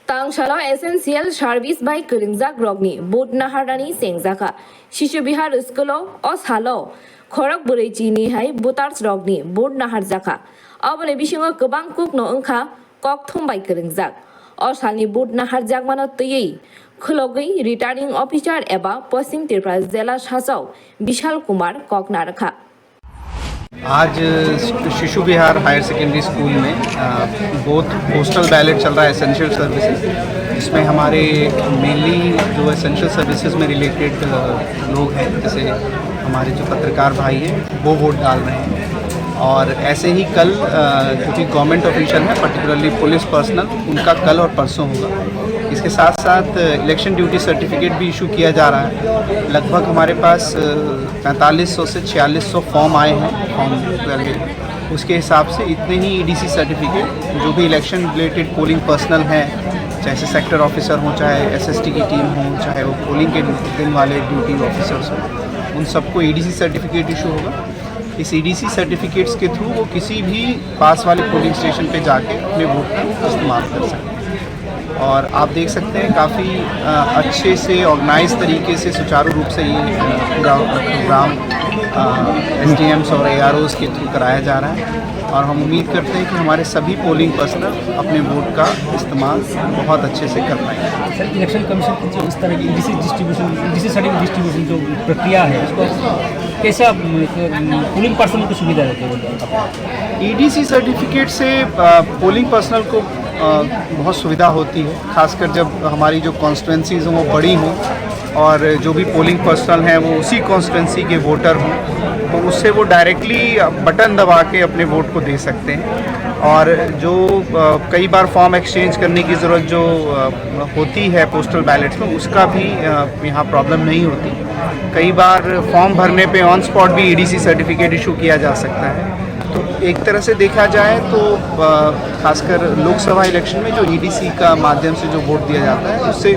Tangshalo essential service by Kringzak Rogni, Boat Naharani Sengzaka, Shishu Bihar Skulo, Oshalo, Korak Burechini Hai, Botars Rogni, Boat Naharzaka, Abane Bishinga Kubang Cook no Unka, Koktum by Kringzak, Oshani Boat Naharzakmano Tui, Kulogi, returning officer Eba, Posting Tirpra Zela Shasau, Bishal Kumar, Kok Naraka. आज शिशु विहार higher secondary school में both postal ballot चल रहा है essential services, जिसमें हमारे mainly जो essential services में रिलेटेड लोग हैं, जैसे हमारे जो पत्रकार भाई हैं वो वोट डाल रहे हैं। और ऐसे ही कल जो कि गवर्नमेंट ऑफिशियल है, पर्टिकुलरली पुलिस पर्सनल, उनका कल और परसों होगा। इसके साथ साथ इलेक्शन ड्यूटी सर्टिफिकेट भी इशू किया जा रहा है। लगभग हमारे पास 4500 से 4600 फॉर्म आए हैं फॉर्म 12। उसके हिसाब से इतने ही ईडीसी सर्टिफिकेट जो भी इलेक्शन रिलेटेड पोलिंग पर्सनल हैं, चाहे सेक्टर ऑफिसर हों, चाहे एसएसटी की टीम हो, चाहे वो पोलिंग के दिन वाले ड्यूटी ऑफिसर्स हों, उन सबको ईडीसी सर्टिफिकेट इशू होगा। इस ईडीसी सर्टिफिकेट्स के थ्रू वो किसी भी पास वाले पोलिंग स्टेशन पे जाके अपने वोट का इस्तेमाल कर सकते हैं। और आप देख सकते हैं काफ़ी अच्छे से ऑर्गेनाइज तरीके से सुचारू रूप से ये पूरा प्रोग्राम एसडीएम्स और एआरओस के थ्रू कराया जा रहा है। और हम उम्मीद करते हैं कि हमारे सभी पोलिंग पर्सनल अपने वोट का इस्तेमाल बहुत अच्छे से कर पाएंगे। सर, इलेक्शन कमीशन की जो इस तरह की ईडीसी सर्टिफिकेट डिस्ट्रीब्यूशन जो प्रक्रिया है, उसको कैसे आप पोलिंग पर्सनल को सुविधा देते हैं? ईडीसी सर्टिफिकेट से पोलिंग पर्सनल को बहुत सुविधा होती है, खासकर जब हमारी जो कॉन्स्टिट्यूंसीज हों वो बड़ी हों और जो भी पोलिंग पर्सनल हैं वो उसी कॉन्स्टिट्यूंसी के वोटर हों, तो उससे वो डायरेक्टली बटन दबा के अपने वोट को दे सकते हैं। और जो कई बार फॉर्म एक्सचेंज करने की ज़रूरत जो होती है पोस्टल बैलेट्स में, उसका भी यहाँ प्रॉब्लम नहीं होती। कई बार फॉर्म भरने पे ऑन स्पॉट भी ईडीसी सर्टिफिकेट इशू किया जा सकता है। तो एक तरह से देखा जाए तो खासकर लोकसभा इलेक्शन में जो ईडीसी का माध्यम से जो वोट दिया जाता है, उससे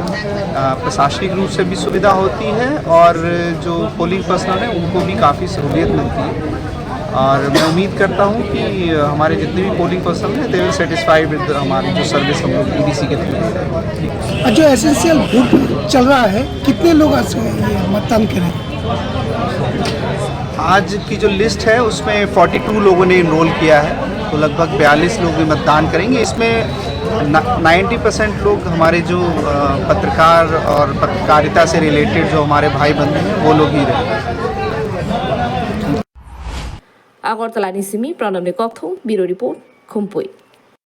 प्रशासनिक रूप से भी सुविधा होती है और जो पोलिंग पर्सनल हैं उनको भी काफ़ी सहूलियत मिलती है। और मैं उम्मीद करता हूं कि हमारे जितने भी पोलिंग पर्सनल हैं दे विल सेटिस्फाई विद हमारी जो सर्विस हम लोग ईडीसी के थ्रू दे रहे हैं। जो एसेंशियल वोट चल रहा है, कितने लोग मतदान करें? आज की जो लिस्ट है उसमें 42 लोगों ने इनरोल किया है, तो लगभग 42 लोग भी मतदान करेंगे। इसमें 90% लोग हमारे जो पत्रकार और पत्रकारिता से रिलेटेड जो हमारे भाई बंधु हैं वो लोग ही रहेंगे। Agortala Nisimi, Pranam Nekokthum, Bureau Report, Kumpuy.